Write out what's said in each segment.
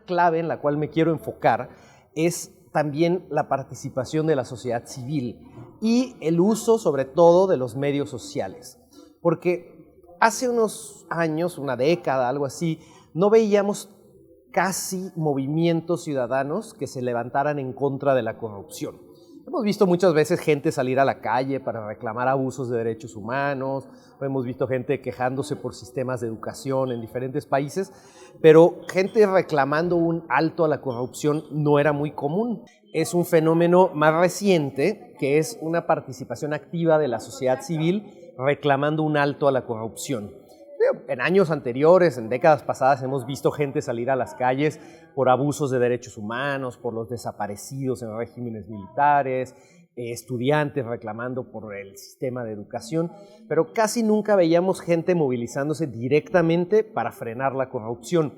clave en la cual me quiero enfocar es también la participación de la sociedad civil y el uso, sobre todo, de los medios sociales. Porque hace unos años, una década, algo así, no veíamos casi movimientos ciudadanos que se levantaran en contra de la corrupción. Hemos visto muchas veces gente salir a la calle para reclamar abusos de derechos humanos, hemos visto gente quejándose por sistemas de educación en diferentes países, pero gente reclamando un alto a la corrupción no era muy común. Es un fenómeno más reciente, que es una participación activa de la sociedad civil reclamando un alto a la corrupción. En años anteriores, en décadas pasadas, hemos visto gente salir a las calles por abusos de derechos humanos, por los desaparecidos en regímenes militares, estudiantes reclamando por el sistema de educación, pero casi nunca veíamos gente movilizándose directamente para frenar la corrupción.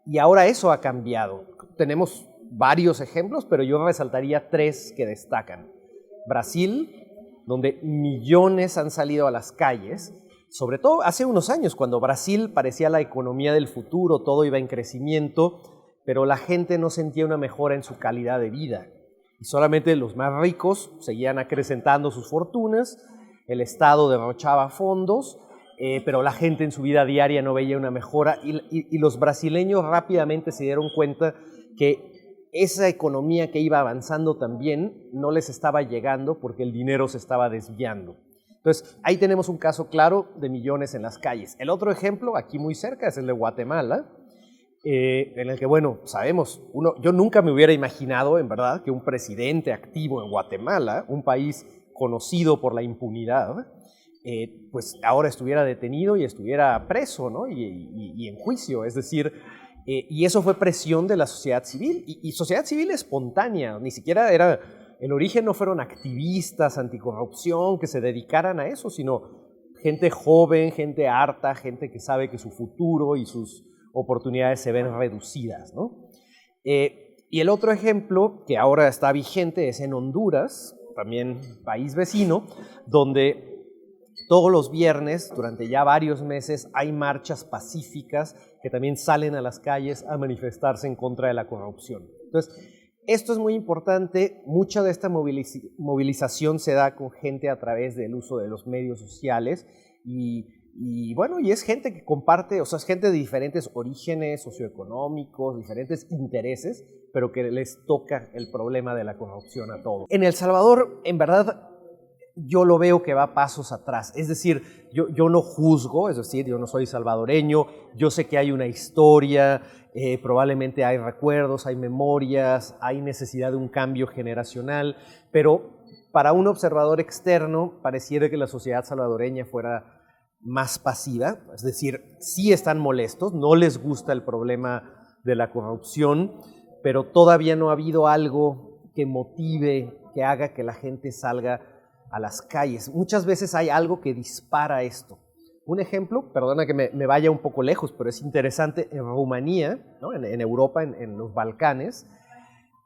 Y ahora eso ha cambiado. Tenemos varios ejemplos, pero yo resaltaría 3 que destacan. Brasil, donde millones han salido a las calles, sobre todo hace unos años, cuando Brasil parecía la economía del futuro, todo iba en crecimiento, pero la gente no sentía una mejora en su calidad de vida. Y solamente los más ricos seguían acrecentando sus fortunas, el Estado derrochaba fondos, pero la gente en su vida diaria no veía una mejora y los brasileños rápidamente se dieron cuenta que esa economía que iba avanzando también no les estaba llegando porque el dinero se estaba desviando. Entonces, ahí tenemos un caso claro de millones en las calles. El otro ejemplo, aquí muy cerca, es el de Guatemala, en el que, bueno, sabemos, yo nunca me hubiera imaginado, en verdad, que un presidente activo en Guatemala, un país conocido por la impunidad, pues ahora estuviera detenido y estuviera preso, ¿no? y en juicio, es decir, y eso fue presión de la sociedad civil, y sociedad civil espontánea, ni siquiera era... El origen no fueron activistas anticorrupción que se dedicaran a eso, sino gente joven, gente harta, gente que sabe que su futuro y sus oportunidades se ven reducidas, ¿no? Y el otro ejemplo que ahora está vigente es en Honduras, también país vecino, donde todos los viernes, durante ya varios meses, hay marchas pacíficas que también salen a las calles a manifestarse en contra de la corrupción. Entonces, esto es muy importante, mucha de esta movilización se da con gente a través del uso de los medios sociales y bueno, y es gente que comparte, o sea, es gente de diferentes orígenes socioeconómicos, diferentes intereses, pero que les toca el problema de la corrupción a todos. En El Salvador, en verdad, yo lo veo que va a pasos atrás, es decir, yo no juzgo, es decir, yo no soy salvadoreño, yo sé que hay una historia, probablemente hay recuerdos, hay memorias, hay necesidad de un cambio generacional, pero para un observador externo pareciera que la sociedad salvadoreña fuera más pasiva, es decir, sí están molestos, no les gusta el problema de la corrupción, pero todavía no ha habido algo que motive, que haga que la gente salga a las calles. Muchas veces hay algo que dispara esto. Un ejemplo, perdona que me vaya un poco lejos, pero es interesante, en Rumanía, ¿no? en Europa, en los Balcanes,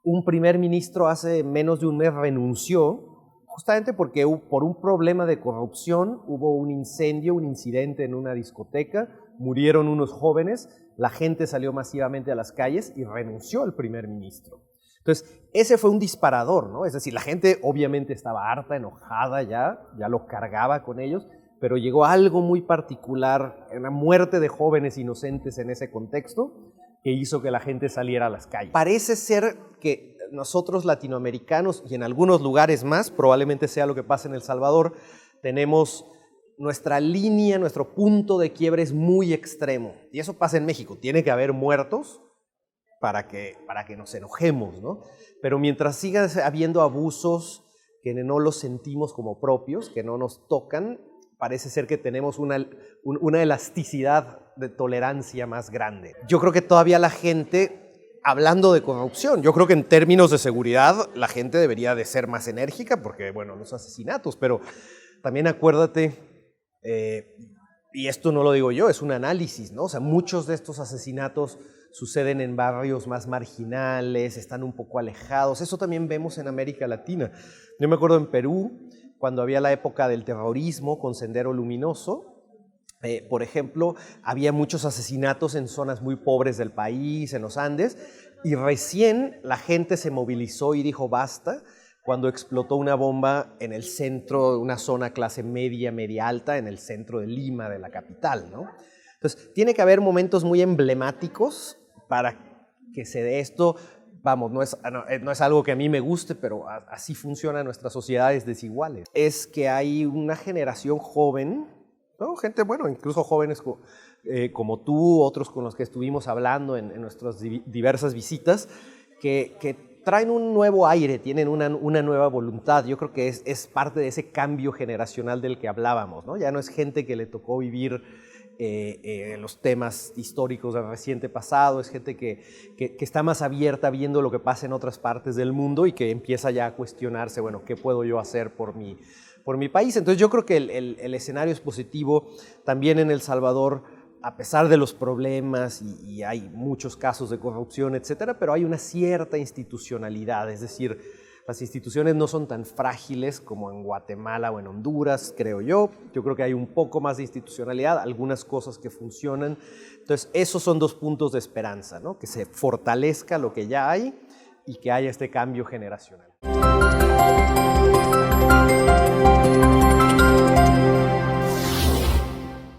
un primer ministro hace menos de un mes renunció justamente porque por un problema de corrupción hubo un incendio, un incidente en una discoteca, murieron unos jóvenes, la gente salió masivamente a las calles y renunció el primer ministro. Entonces, ese fue un disparador, ¿no? Es decir, la gente obviamente estaba harta, enojada ya lo cargaba con ellos, pero llegó algo muy particular, la muerte de jóvenes inocentes en ese contexto, que hizo que la gente saliera a las calles. Parece ser que nosotros latinoamericanos, y en algunos lugares más, probablemente sea lo que pasa en El Salvador, tenemos nuestra línea, nuestro punto de quiebre es muy extremo. Y eso pasa en México, tiene que haber muertos para que nos enojemos, ¿no? Pero mientras siga habiendo abusos que no los sentimos como propios, que no nos tocan, parece ser que tenemos una elasticidad de tolerancia más grande. Yo creo que todavía la gente, hablando de corrupción, yo creo que en términos de seguridad la gente debería de ser más enérgica porque, bueno, los asesinatos, pero también acuérdate, y esto no lo digo yo, es un análisis, ¿no? O sea, muchos de estos asesinatos suceden en barrios más marginales, están un poco alejados, eso también vemos en América Latina. Yo me acuerdo en Perú, cuando había la época del terrorismo con Sendero Luminoso, por ejemplo, había muchos asesinatos en zonas muy pobres del país, en los Andes, Y recién la gente se movilizó y dijo basta cuando explotó una bomba en el centro de una zona clase media, media alta, en el centro de Lima, de la capital, ¿no? Entonces, tiene que haber momentos muy emblemáticos para que se dé esto. Vamos, no es algo que a mí me guste, pero así funcionan nuestras sociedades desiguales. Es que hay una generación joven, ¿no? Gente, bueno, incluso jóvenes como tú, otros con los que estuvimos hablando en nuestras diversas visitas, que traen un nuevo aire, tienen una nueva voluntad. Yo creo que es parte de ese cambio generacional del que hablábamos, ¿no? Ya no es gente que le tocó vivir los temas históricos del reciente pasado, es gente que está más abierta viendo lo que pasa en otras partes del mundo y que empieza ya a cuestionarse, bueno, ¿qué puedo yo hacer por mi país? Entonces yo creo que el escenario es positivo. También en El Salvador, a pesar de los problemas y hay muchos casos de corrupción, etcétera, pero hay una cierta institucionalidad, es decir, las instituciones no son tan frágiles como en Guatemala o en Honduras, creo yo. Yo creo que hay un poco más de institucionalidad, algunas cosas que funcionan. Entonces, esos son dos puntos de esperanza, ¿no? Que se fortalezca lo que ya hay y que haya este cambio generacional.